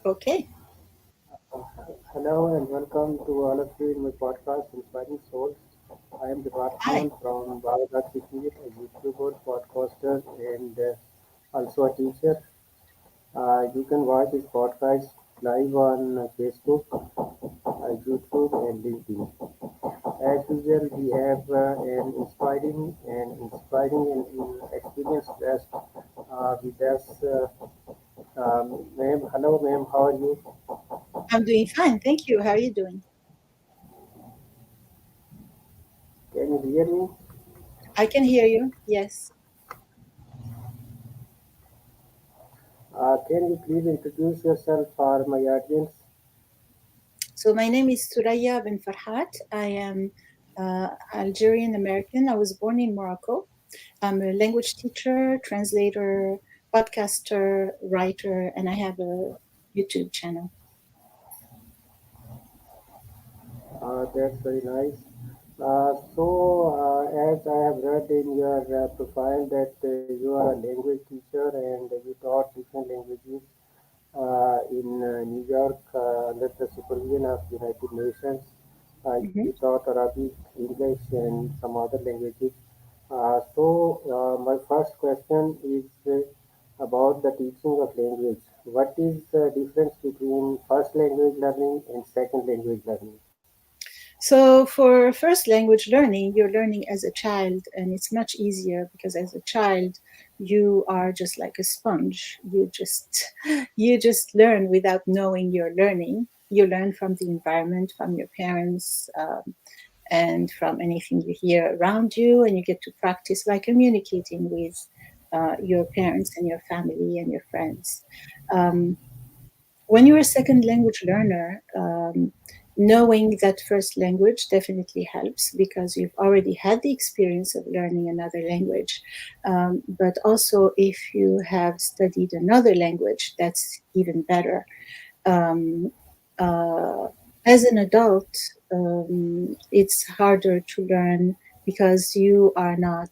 Okay. Hello and welcome to all of you in my podcast, Inspiring Souls. I am Jabbar Hi. from Bharat Kashmir, a YouTuber, podcaster, and also a teacher. You can watch this podcast live on Facebook, YouTube, and LinkedIn. As usual, we have an inspiring and experienced guest with us. Ma'am, hello, ma'am. How are you? I'm doing fine. Thank you. How are you doing? Can you hear me? I can hear you. Yes. Can you please introduce yourself for my audience? So my name is Suraya bin Farhat. I am Algerian American. I was born in Morocco. I'm a language teacher, translator, podcaster, writer, and I have a YouTube channel. That's very nice. As I have read in your profile that you are a language teacher and you taught different languages in New York under the supervision of United Nations. Mhm. You taught Arabic, English, and some other languages. My first question is about the teaching of language. What is the difference between first language learning and second language learning? So for first language learning, you're learning as a child, and it's much easier because as a child, you are just like a sponge. You just learn without knowing you're learning. You learn from the environment, from your parents, and from anything you hear around you, and you get to practice by communicating with your parents and your family and your friends. Um, when you're a second language learner, knowing that first language definitely helps because you've already had the experience of learning another language. But also, if you have studied another language, that's even better. Um, uh, as an adult, it's harder to learn because you are not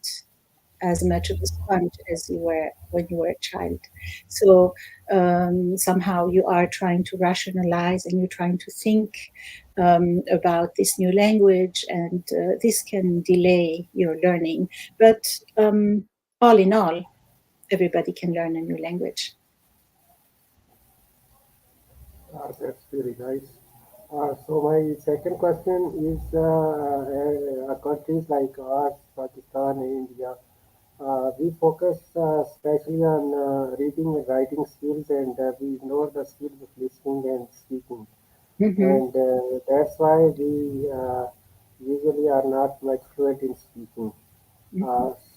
as much of a sponge as you were when you were a child. So somehow you are trying to rationalize and you're trying to think about this new language, and this can delay your learning. But all in all, everybody can learn a new language. That's very nice. My second question is countries like ours, Pakistan and India, we focus especially on reading and writing skills, and we ignore the skills of listening and speaking. Mhm. And that's why we usually are not much fluent in speaking. Mhm.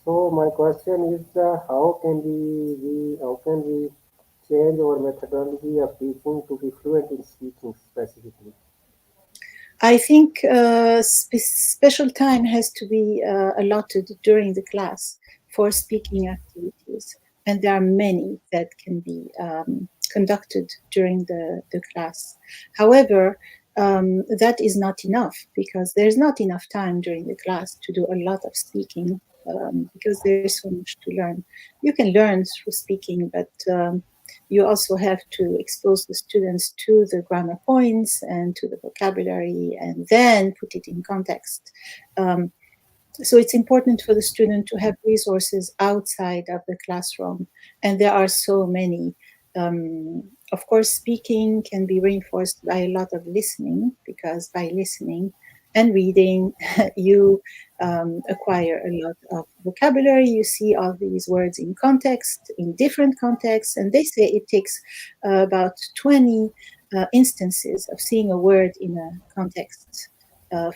Uh, my question is, how can we change our methodology of teaching to be fluent in speaking specifically? I think special time has to be allotted during the class for speaking activities, and there are many that can be conducted during the class. However, that is not enough because there's not enough time during the class to do a lot of speaking because there's so much to learn. You can learn through speaking, but you also have to expose the students to the grammar points and to the vocabulary and then put it in context. Um, so it's important for the student to have resources outside of the classroom, and there are so many. Of course, speaking can be reinforced by a lot of listening because by listening and reading, you acquire a lot of vocabulary. You see all these words in context, in different contexts, and they say it takes about 20 instances of seeing a word in a context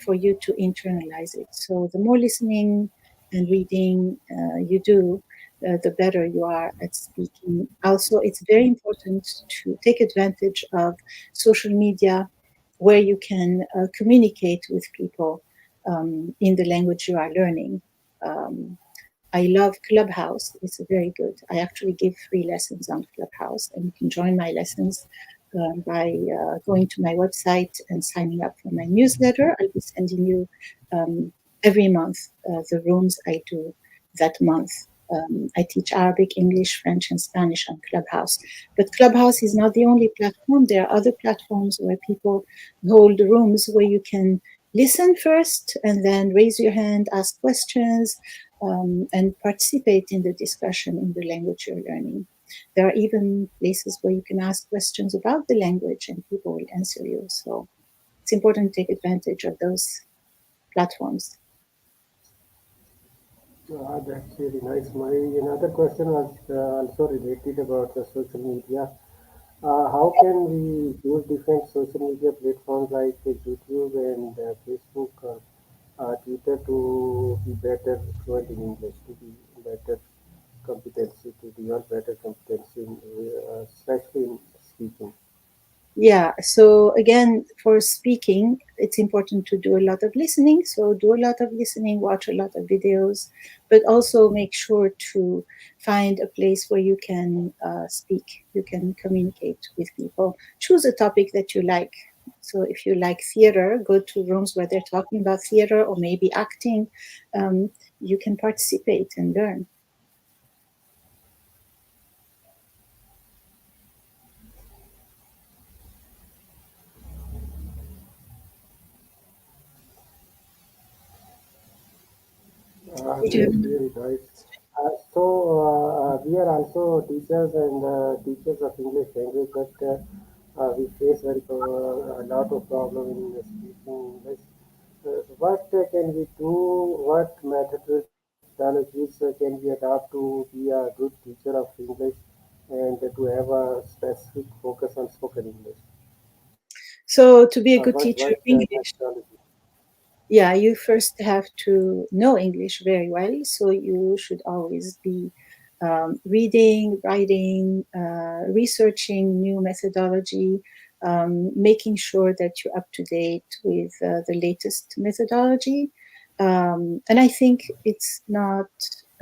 for you to internalize it. So the more listening and reading you do, the better you are at speaking. Also, it's very important to take advantage of social media where you can communicate with people in the language you are learning. Um, I love Clubhouse. It's very good. I actually give free lessons on Clubhouse, and you can join my lessons by going to my website and signing up for my newsletter. I'll be sending you um, every month the rooms I do that month. I teach Arabic, English, French, and Spanish on Clubhouse. But Clubhouse is not the only platform. There are other platforms where people hold rooms where you can listen first and then raise your hand, ask questions, and participate in the discussion in the language you're learning. There are even places where you can ask questions about the language and people will answer you. So it's important to take advantage of those platforms. That's really nice. My another question was also related about the social media. How can we use different social media platforms like YouTube and Facebook or Twitter to be better fluent in English, to be better competency, to develop better competency, especially in speaking? Yeah, so again, for speaking, it's important to do a lot of listening. So do a lot of listening, watch a lot of videos, but also make sure to find a place where you can speak, you can communicate with people. Choose a topic that you like. So if you like theater, go to rooms where they're talking about theater or maybe acting. Um, you can participate and learn. Did you have That's really nice. We are also teachers and teachers of English language, but we face a lot of problem in speaking English. What can we do? What methodologies can we adopt to be a good teacher of English and to have a specific focus on spoken English? so to be a good teacher What of English, methodology? yeah, you first have to know English very well. So you should always be reading, writing, researching new methodology, making sure that you're up to date with the latest methodology. And I think it's not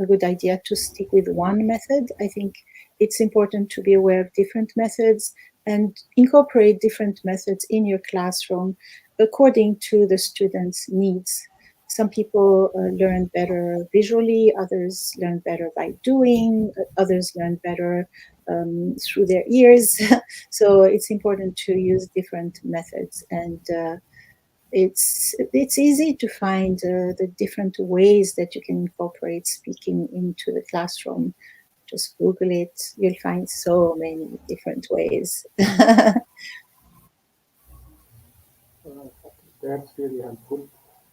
a good idea to stick with one method. I think it's important to be aware of different methods and incorporate different methods in your classroom according to the students' needs. Some people learn better visually, others learn better by doing, others learn better through their ears. So it's important to use different methods, and it's easy to find the different ways that you can incorporate speaking into the classroom. Just Google it; you'll find so many different ways. Uh, that's really helpful.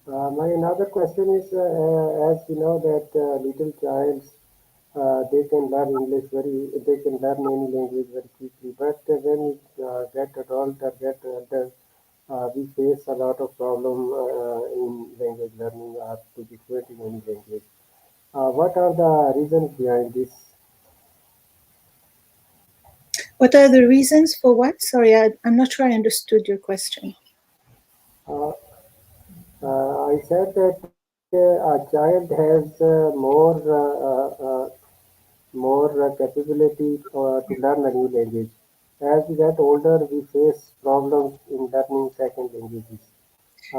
My another question is, as you know that little childs they can learn English they can learn any language very quickly. But when we get adult or get older, we face a lot of problem in language learning or to be fluent in any language. What are the reasons behind this? What are the reasons for what? Sorry, I'm not sure I understood your question. Uh, I said that a child has more capability to learn a new language. As we get older, we face problems in learning second languages.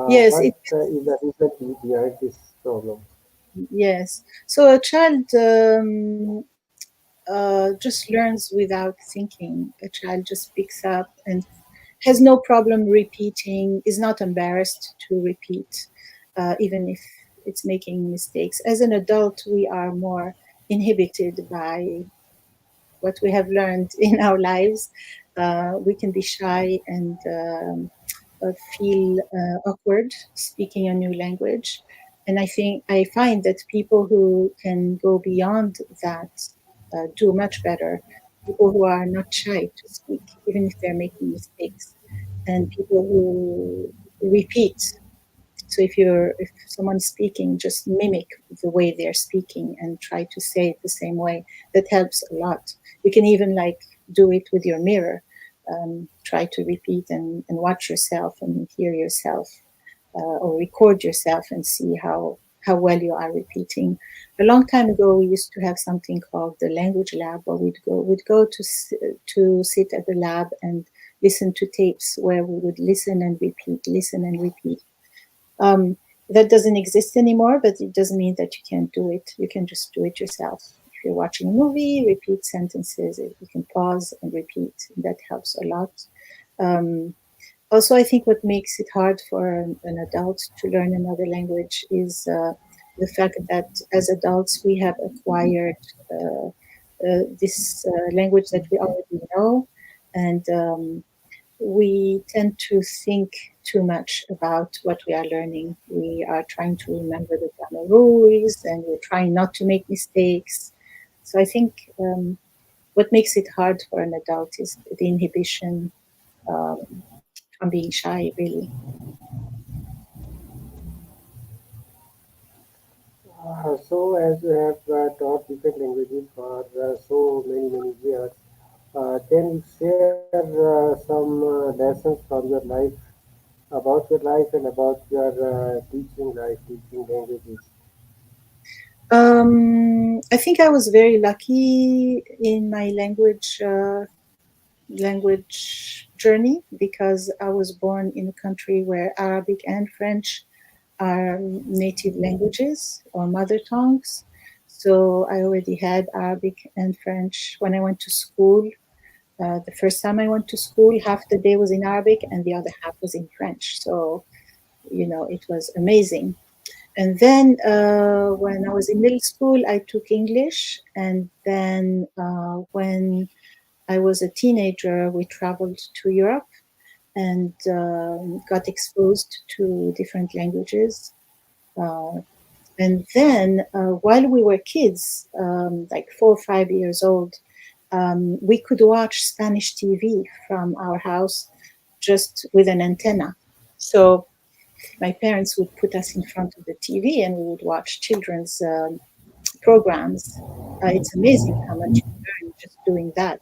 Yes, What is the reason behind this problem? yes. So a child just learns without thinking. A child just picks up and has no problem repeating, is not embarrassed to repeat, even if it's making mistakes. As an adult, we are more inhibited by what we have learned in our lives. We can be shy and feel awkward speaking a new language. And I find that people who can go beyond that do much better. People who are not shy to speak, even if they're making mistakes, and people who repeat. So if someone's speaking, just mimic the way they're speaking and try to say it the same way. That helps a lot. You can even like do it with your mirror. Try to repeat and watch yourself and hear yourself, or record yourself and see how well you are repeating. A long time ago, we used to have something called the language lab, where we'd go to sit at the lab and listen to tapes where we would listen and repeat. Um, that doesn't exist anymore, but it doesn't mean that you can't do it. You can just do it yourself. you're watching a movie, repeat sentences. You can pause and repeat. That helps a lot. Um, Also, I think what makes it hard for an adult to learn another language is the fact that as adults we have acquired this language that we already know, and we tend to think too much about what we are learning. We are trying to remember the grammar rules, and we're trying not to make mistakes. So I think what makes it hard for an adult is the inhibition um, from being shy, really. So, as you have taught different languages for so many years, can you share some lessons from your life about your life and about your teaching life, teaching languages? I think I was very lucky in my language journey because I was born in a country where Arabic and French are native languages or mother tongues. So I already had Arabic and French when I went to school. The first time I went to school, half the day was in Arabic and the other half was in French. So, it was amazing. And then when I was in middle school, I took English. And then when I was a teenager, we traveled to Europe and got exposed to different languages. Uh, and then while we were kids, like 4 or 5 years old, we could watch Spanish TV from our house just with an antenna. So my parents would put us in front of the TV and we would watch children's programs. It's amazing how much you learn just doing that.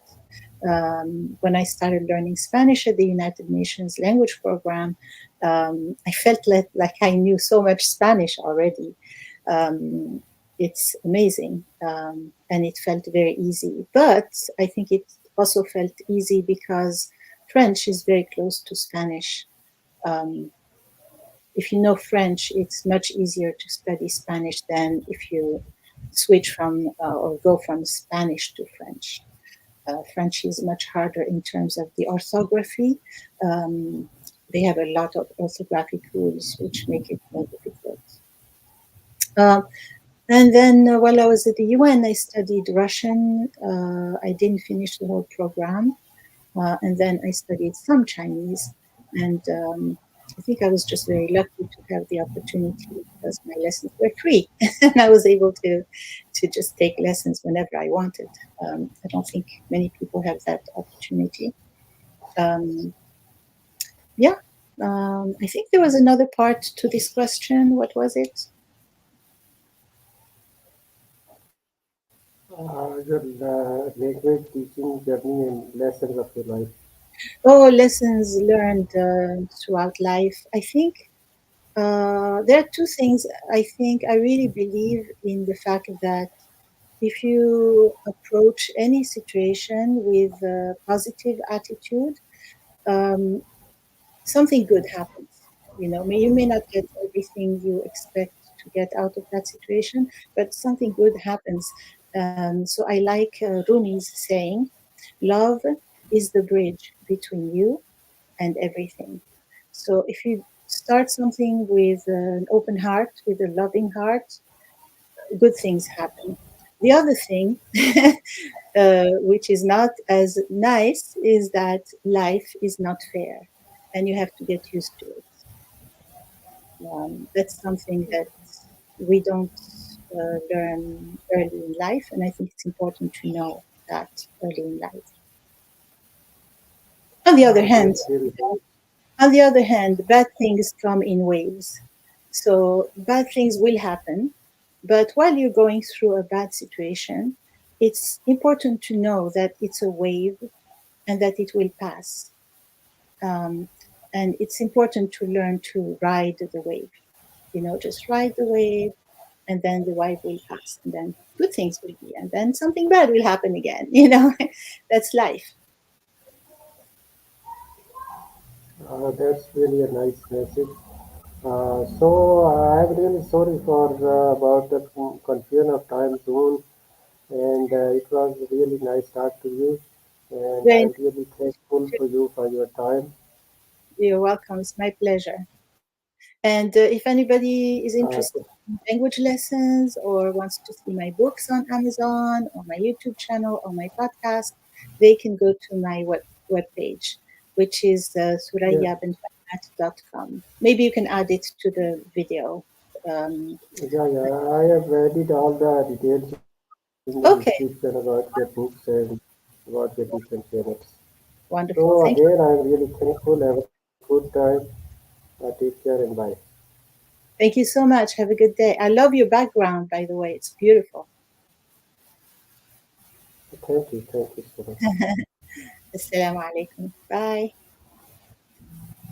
When I started learning Spanish at the United Nations language program, I felt like I knew so much Spanish already. Um, it's amazing. And it felt very easy. But I think it also felt easy because French is very close to Spanish. Um, if you know French, it's much easier to study Spanish than if you switch from or go from Spanish to French. French is much harder in terms of the orthography. Um, they have a lot of orthographic rules which make it more difficult. Um, and then while I was at the UN, I studied Russian. I didn't finish the whole program. And then I studied some Chinese. And I think I was just very lucky to have the opportunity because my lessons were free. And I was able to just take lessons whenever I wanted. I don't think many people have that opportunity. Um, yeah. I think there was another part to this question. What was it? Your language teaching journey and lessons of your life. Oh, lessons learned throughout life. I think there are two things. I think I really believe in the fact that if you approach any situation with a positive attitude, um, something good happens. You may not get everything you expect to get out of that situation, but something good happens. So I like Rumi's saying, love is the bridge between you and everything. So if you start something with an open heart, with a loving heart, good things happen. The other thing, which is not as nice, is that life is not fair and you have to get used to it. That's something that we don't learn early in life, and I think it's important to know that early in life. On the other hand, That's really On the other hand, bad things come in waves. So bad things will happen. But while you're going through a bad situation, it's important to know that it's a wave and that it will pass. Um, and it's important to learn to ride the wave. Just ride the wave, and then the wave will pass, and then good things will be, and then something bad will happen again. That's life. that's really a nice message. I'm really sorry for about the confusion of time zone. and it was really nice talk to you. And Very I'm nice really thankful to- for you for your time. You're welcome. It's my pleasure. And if anybody is Uh, interested in language lessons or wants to see my books on Amazon or my YouTube channel or my podcast, they can go to my webpage, which is yeah, surayabinfahmat.com. Maybe you can add it to the video. Um, yeah. I have added all the details in the description okay, about your books and about your different channels. So wonderful. Thank again, I'm really thankful. Have a good time. Take care and bye. Thank you so much. Have a good day. I love your background, by the way. It's beautiful. Thank you so much. Assalamu alaikum. Bye.